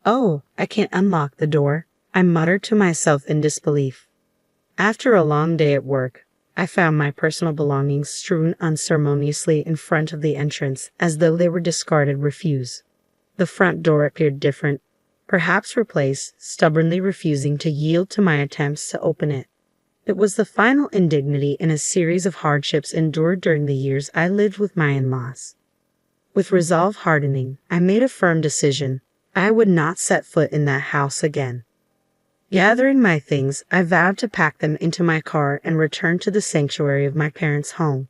Oh, I can't unlock the door, I muttered to myself in disbelief. After a long day at work, I found my personal belongings strewn unceremoniously in front of the entrance as though they were discarded refuse. The front door appeared different, perhaps replaced, stubbornly refusing to yield to my attempts to open it. It was the final indignity in a series of hardships endured during the years I lived with my in-laws. With resolve hardening, I made a firm decision. I would not set foot in that house again. Gathering my things, I vowed to pack them into my car and return to the sanctuary of my parents' home.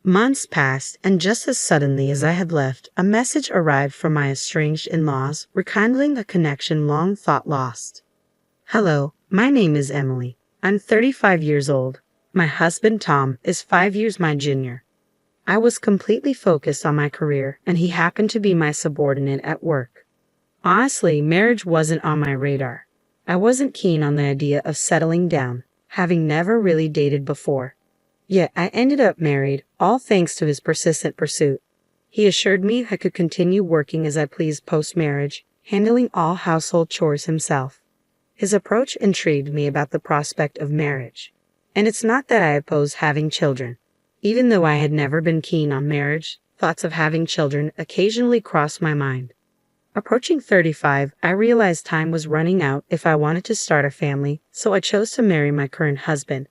Months passed, and just as suddenly as I had left, a message arrived from my estranged in-laws, rekindling a connection long thought lost. Hello, my name is Emily. I'm 35 years old. My husband, Tom, is 5 years my junior. I was completely focused on my career, and he happened to be my subordinate at work. Honestly, marriage wasn't on my radar. I wasn't keen on the idea of settling down, having never really dated before. Yet I ended up married, all thanks to his persistent pursuit. He assured me I could continue working as I pleased post-marriage, handling all household chores himself. His approach intrigued me about the prospect of marriage. And it's not that I oppose having children. Even though I had never been keen on marriage, thoughts of having children occasionally crossed my mind. Approaching 35, I realized time was running out if I wanted to start a family, so I chose to marry my current husband.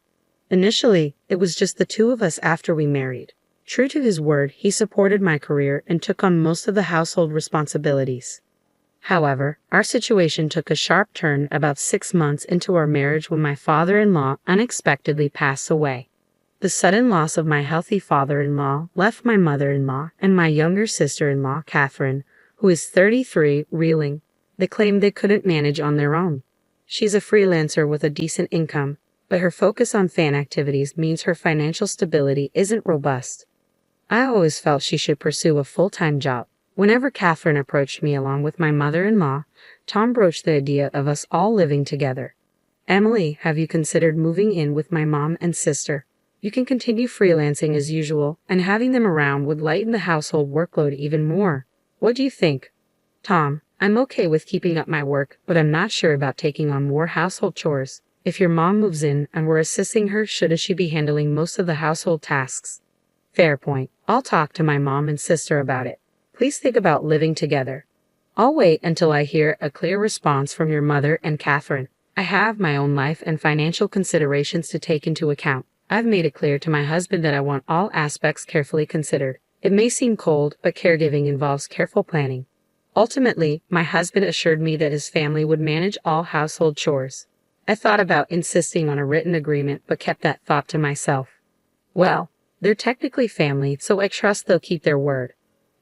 Initially, it was just the two of us after we married. True to his word, he supported my career and took on most of the household responsibilities. However, our situation took a sharp turn about 6 months into our marriage when my father-in-law unexpectedly passed away. The sudden loss of my healthy father-in-law left my mother-in-law and my younger sister-in-law, Catherine, who is 33, reeling. They claimed they couldn't manage on their own. She's a freelancer with a decent income, but her focus on fan activities means her financial stability isn't robust. I always felt she should pursue a full-time job. Whenever Catherine approached me along with my mother-in-law, Tom broached the idea of us all living together. Emily, have you considered moving in with my mom and sister? You can continue freelancing as usual, and having them around would lighten the household workload even more. What do you think? Tom, I'm okay with keeping up my work, but I'm not sure about taking on more household chores. If your mom moves in and we're assisting her, shouldn't she be handling most of the household tasks? Fair point. I'll talk to my mom and sister about it. Please think about living together. I'll wait until I hear a clear response from your mother and Catherine. I have my own life and financial considerations to take into account. I've made it clear to my husband that I want all aspects carefully considered. It may seem cold, but caregiving involves careful planning. Ultimately, my husband assured me that his family would manage all household chores. I thought about insisting on a written agreement, but kept that thought to myself. Well, they're technically family, so I trust they'll keep their word.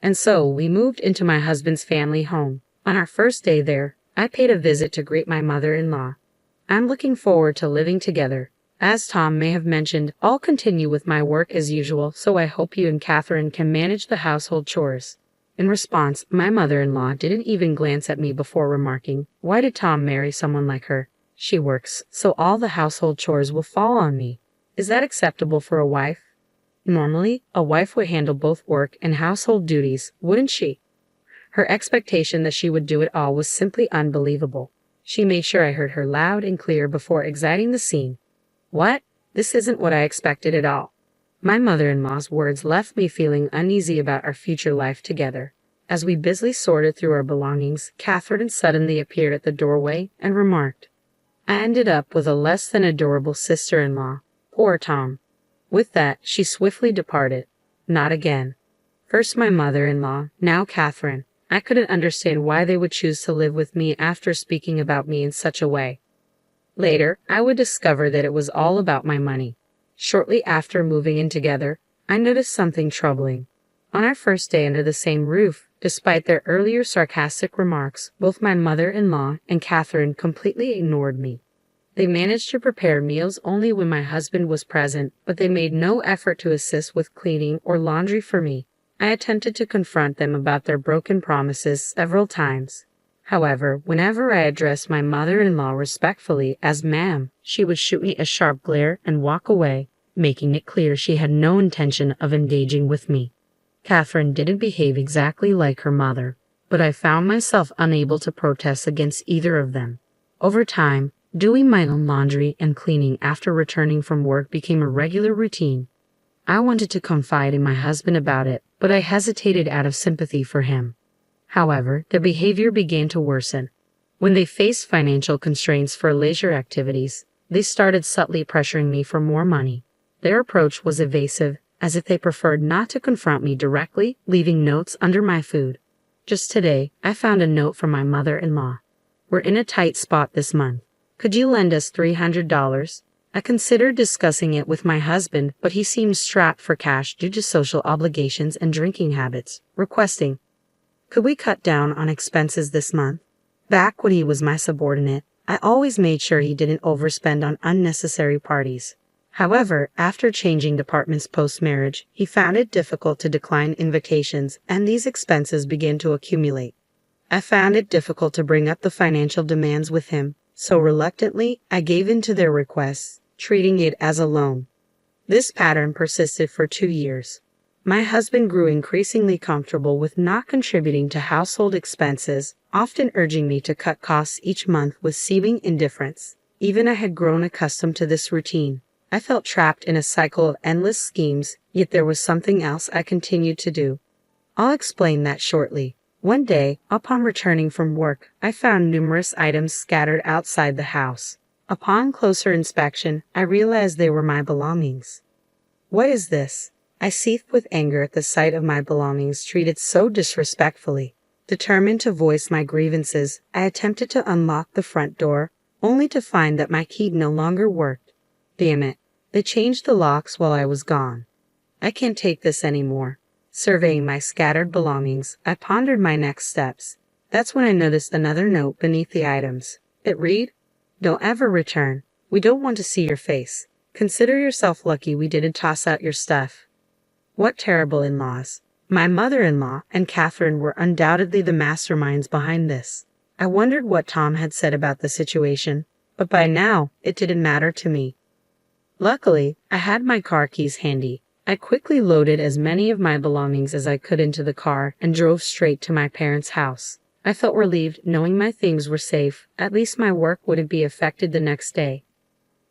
And so we moved into my husband's family home. On our first day there, I paid a visit to greet my mother-in-law. I'm looking forward to living together. As Tom may have mentioned, I'll continue with my work as usual, so I hope you and Catherine can manage the household chores. In response, my mother-in-law didn't even glance at me before remarking, "Why did Tom marry someone like her? She works, so all the household chores will fall on me. Is that acceptable for a wife? Normally, a wife would handle both work and household duties, wouldn't she?" Her expectation that she would do it all was simply unbelievable. She made sure I heard her loud and clear before exiting the scene. What? This isn't what I expected at all. My mother-in-law's words left me feeling uneasy about our future life together. As we busily sorted through our belongings, Catherine suddenly appeared at the doorway and remarked, "I ended up with a less than adorable sister-in-law. Poor Tom." With that, she swiftly departed. Not again. First my mother-in-law, now Catherine. I couldn't understand why they would choose to live with me after speaking about me in such a way. Later, I would discover that it was all about my money. Shortly after moving in together, I noticed something troubling. On our first day under the same roof, despite their earlier sarcastic remarks, both my mother-in-law and Catherine completely ignored me. They managed to prepare meals only when my husband was present, but they made no effort to assist with cleaning or laundry for me. I attempted to confront them about their broken promises several times. However, whenever I addressed my mother-in-law respectfully as ma'am, she would shoot me a sharp glare and walk away, making it clear she had no intention of engaging with me. Catherine didn't behave exactly like her mother. but I found myself unable to protest against either of them. Over time, doing my own laundry and cleaning after returning from work became a regular routine. I wanted to confide in my husband about it, but I hesitated out of sympathy for him. However, their behavior began to worsen. When they faced financial constraints for leisure activities, they started subtly pressuring me for more money. Their approach was evasive, as if they preferred not to confront me directly, leaving notes under my food. Just today, I found a note from my mother-in-law. "We're in a tight spot this month. Could you lend us $300? I considered discussing it with my husband, but he seemed strapped for cash due to social obligations and drinking habits, requesting, "Could we cut down on expenses this month?" Back when he was my subordinate, I always made sure he didn't overspend on unnecessary parties. However, after changing departments post-marriage, he found it difficult to decline invitations, and these expenses began to accumulate. I found it difficult to bring up the financial demands with him, so reluctantly, I gave in to their requests, treating it as a loan. This pattern persisted for 2 years. My husband grew increasingly comfortable with not contributing to household expenses, often urging me to cut costs each month with seeming indifference. Even I had grown accustomed to this routine. I felt trapped in a cycle of endless schemes, yet there was something else I continued to do. I'll explain that shortly. One day, upon returning from work, I found numerous items scattered outside the house. Upon closer inspection, I realized they were my belongings. "What is this?" I seethed with anger at the sight of my belongings treated so disrespectfully. Determined to voice my grievances, I attempted to unlock the front door, only to find that my key no longer worked. Damn it. They changed the locks while I was gone. I can't take this anymore. Surveying my scattered belongings, I pondered my next steps. That's when I noticed another note beneath the items. It read, "Don't ever return. We don't want to see your face. Consider yourself lucky we didn't toss out your stuff." What terrible in-laws. My mother-in-law and Catherine were undoubtedly the masterminds behind this. I wondered what Tom had said about the situation, but by now, it didn't matter to me. Luckily, I had my car keys handy. I quickly loaded as many of my belongings as I could into the car and drove straight to my parents' house. I felt relieved knowing my things were safe. At least my work wouldn't be affected the next day.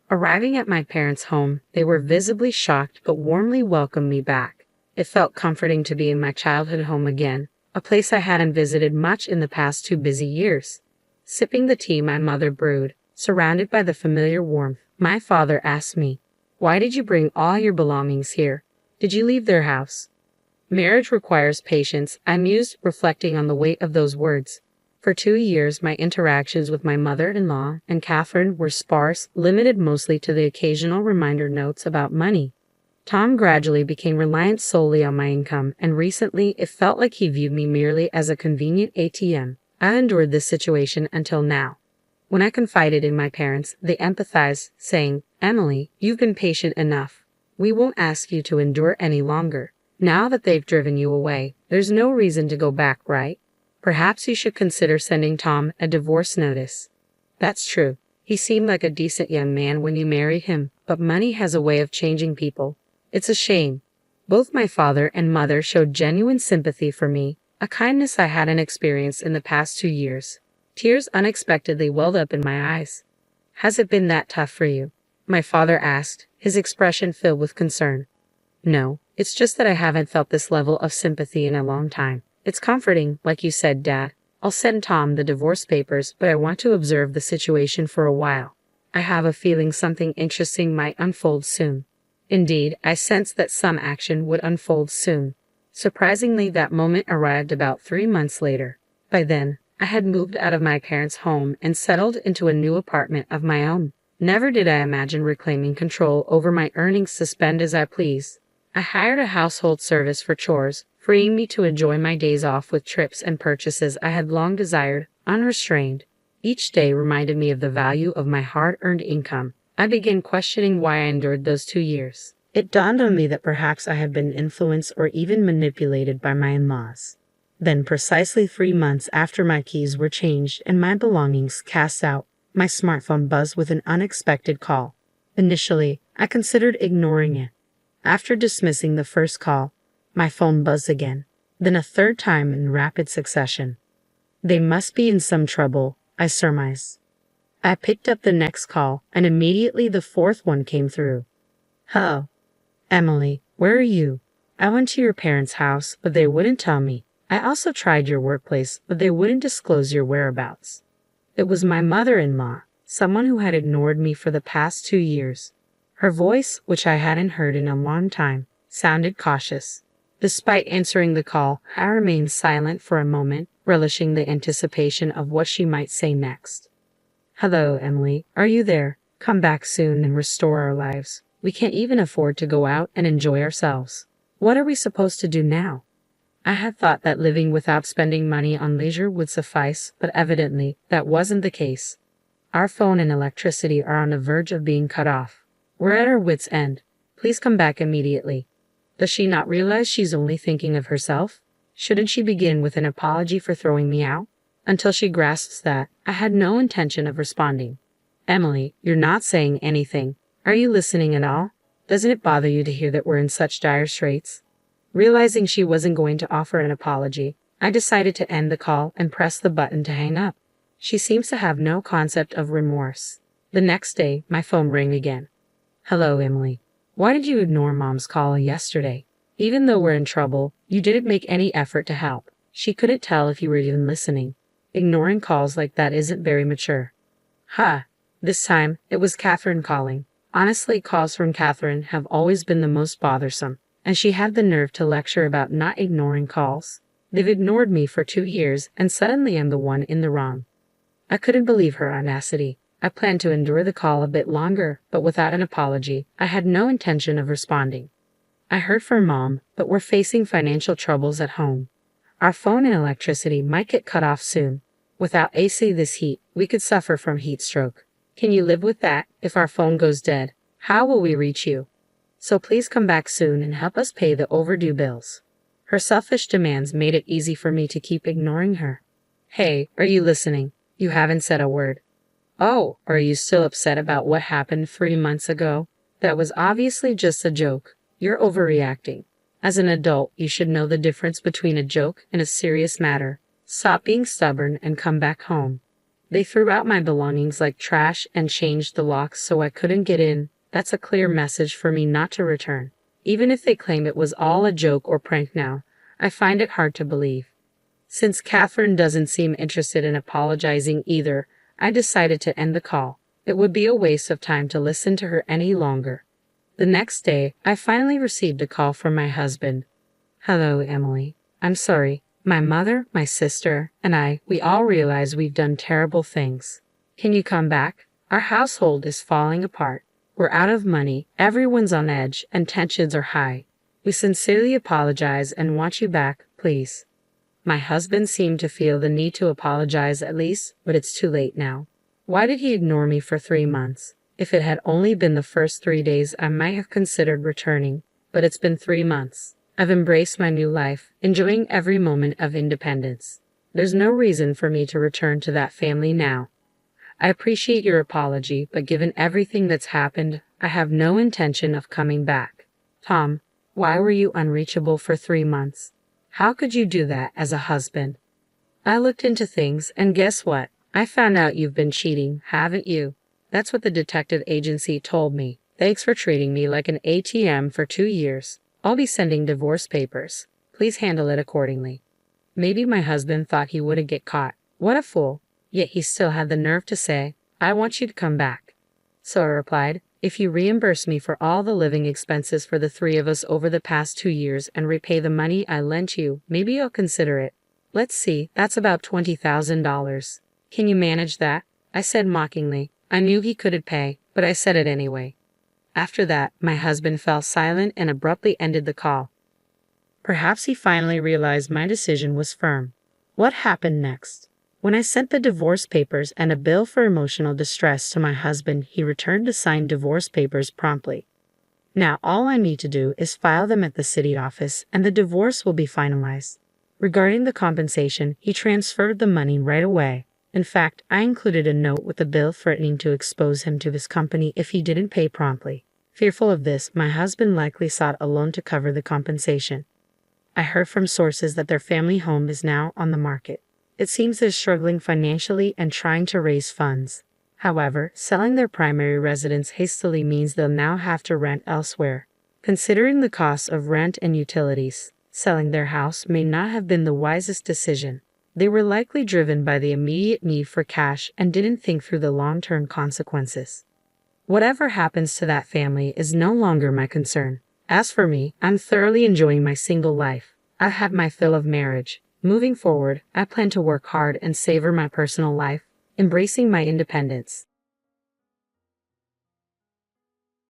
Arriving at my parents' home, they were visibly shocked but warmly welcomed me back. It felt comforting to be in my childhood home again, a place I hadn't visited much in the past 2 busy years. Sipping the tea my mother brewed, surrounded by the familiar warmth, my father asked me, "Why did you bring all your belongings here? Did you leave their house?" Marriage requires patience, I mused, reflecting on the weight of those words. For 2 years, my interactions with my mother-in-law and Catherine were sparse, limited mostly to the occasional reminder notes about money. Tom gradually became reliant solely on my income, and recently it felt like he viewed me merely as a convenient ATM. I endured this situation until now. When I confided in my parents, they empathized, saying, "Emily, you've been patient enough. We won't ask you to endure any longer. Now that they've driven you away, there's no reason to go back, right? Perhaps you should consider sending Tom a divorce notice." That's true. He seemed like a decent young man when you married him, but money has a way of changing people. It's a shame. Both my father and mother showed genuine sympathy for me, a kindness I hadn't experienced in the past 2 years. Tears unexpectedly welled up in my eyes. "Has it been that tough for you?" my father asked, his expression filled with concern. "No, it's just that I haven't felt this level of sympathy in a long time. It's comforting, like you said, Dad. I'll send Tom the divorce papers, but I want to observe the situation for a while. I have a feeling something interesting might unfold soon." Indeed, I sensed that some action would unfold soon. Surprisingly, that moment arrived about 3 months later. By then, I had moved out of my parents' home and settled into a new apartment of my own. Never did I imagine reclaiming control over my earnings to spend as I pleased. I hired a household service for chores, freeing me to enjoy my days off with trips and purchases I had long desired, unrestrained. Each day reminded me of the value of my hard-earned income. I began questioning why I endured those 2 years. It dawned on me that perhaps I had been influenced or even manipulated by my in-laws. Then, precisely 3 months after my keys were changed and my belongings cast out, my smartphone buzzed with an unexpected call. Initially, I considered ignoring it. After dismissing the first call, my phone buzzed again, then a third time in rapid succession. They must be in some trouble, I surmised. I picked up the next call, and immediately the fourth one came through. Hello. Emily, where are you? I went to your parents' house, but they wouldn't tell me. I also tried your workplace, but they wouldn't disclose your whereabouts. It was my mother-in-law, someone who had ignored me for the past 2 years. Her voice, which I hadn't heard in a long time, sounded cautious. Despite answering the call, I remained silent for a moment, relishing the anticipation of what she might say next. Hello, Emily. Are you there? Come back soon and restore our lives. We can't even afford to go out and enjoy ourselves. What are we supposed to do now? I had thought that living without spending money on leisure would suffice, but evidently that wasn't the case. Our phone and electricity are on the verge of being cut off. We're at our wits' end. Please come back immediately. Does she not realize she's only thinking of herself? Shouldn't she begin with an apology for throwing me out? Until she grasps that, I had no intention of responding. Emily, you're not saying anything. Are you listening at all? Doesn't it bother you to hear that we're in such dire straits? Realizing she wasn't going to offer an apology, I decided to end the call and press the button to hang up. She seems to have no concept of remorse. The next day, my phone rang again. Hello, Emily. Why did you ignore Mom's call yesterday? Even though we're in trouble, you didn't make any effort to help. She couldn't tell if you were even listening. Ignoring calls like that isn't very mature. This time, it was Catherine calling. Honestly, calls from Catherine have always been the most bothersome, and she had the nerve to lecture about not ignoring calls. They've ignored me for 2 years, and suddenly I'm the one in the wrong. I couldn't believe her audacity. I planned to endure the call a bit longer, but without an apology. I had no intention of responding. I heard from Mom, but we're facing financial troubles at home. Our phone and electricity might get cut off soon. Without AC this heat, we could suffer from heat stroke. Can you live with that? If our phone goes dead, how will we reach you? So please come back soon and help us pay the overdue bills. Her selfish demands made it easy for me to keep ignoring her. Hey, are you listening? You haven't said a word. Oh, are you still upset about what happened 3 months ago? That was obviously just a joke. You're overreacting. As an adult, you should know the difference between a joke and a serious matter. Stop being stubborn and come back home. They threw out my belongings like trash and changed the locks so I couldn't get in. That's a clear message for me not to return. Even if they claim it was all a joke or prank now, I find it hard to believe. Since Catherine doesn't seem interested in apologizing either, I decided to end the call. It would be a waste of time to listen to her any longer. The next day, I finally received a call from my husband. Hello, Emily. I'm sorry. My mother, my sister, and we all realize we've done terrible things. Can you come back? Our household is falling apart. We're out of money, everyone's on edge, and tensions are high. We sincerely apologize and want you back, please. My husband seemed to feel the need to apologize at least, but it's too late now. Why did he ignore me for 3 months? If it had only been the first 3 days, I might have considered returning, but it's been 3 months. I've embraced my new life, enjoying every moment of independence. There's no reason for me to return to that family now. I appreciate your apology, but given everything that's happened, I have no intention of coming back. Tom, why were you unreachable for 3 months? How could you do that as a husband? I looked into things, and guess what? I found out you've been cheating, haven't you? That's what the detective agency told me. Thanks for treating me like an ATM for 2 years. I'll be sending divorce papers. Please handle it accordingly. Maybe my husband thought he wouldn't get caught. What a fool. Yet he still had the nerve to say, I want you to come back. So I replied, if you reimburse me for all the living expenses for the 3 of us over the past 2 years and repay the money I lent you, maybe I'll consider it. Let's see, that's about $20,000. Can you manage that? I said mockingly. I knew he couldn't pay, but I said it anyway. After that, my husband fell silent and abruptly ended the call. Perhaps he finally realized my decision was firm. What happened next? When I sent the divorce papers and a bill for emotional distress to my husband, he returned the signed divorce papers promptly. Now all I need to do is file them at the city office and the divorce will be finalized. Regarding the compensation, he transferred the money right away. In fact, I included a note with the bill threatening to expose him to his company if he didn't pay promptly. Fearful of this, my husband likely sought a loan to cover the compensation. I heard from sources that their family home is now on the market. It seems they're struggling financially and trying to raise funds. However, selling their primary residence hastily means they'll now have to rent elsewhere. Considering the costs of rent and utilities, selling their house may not have been the wisest decision. They were likely driven by the immediate need for cash and didn't think through the long-term consequences. Whatever happens to that family is no longer my concern. As for me, I'm thoroughly enjoying my single life. I've had my fill of marriage. Moving forward, I plan to work hard and savor my personal life, embracing my independence.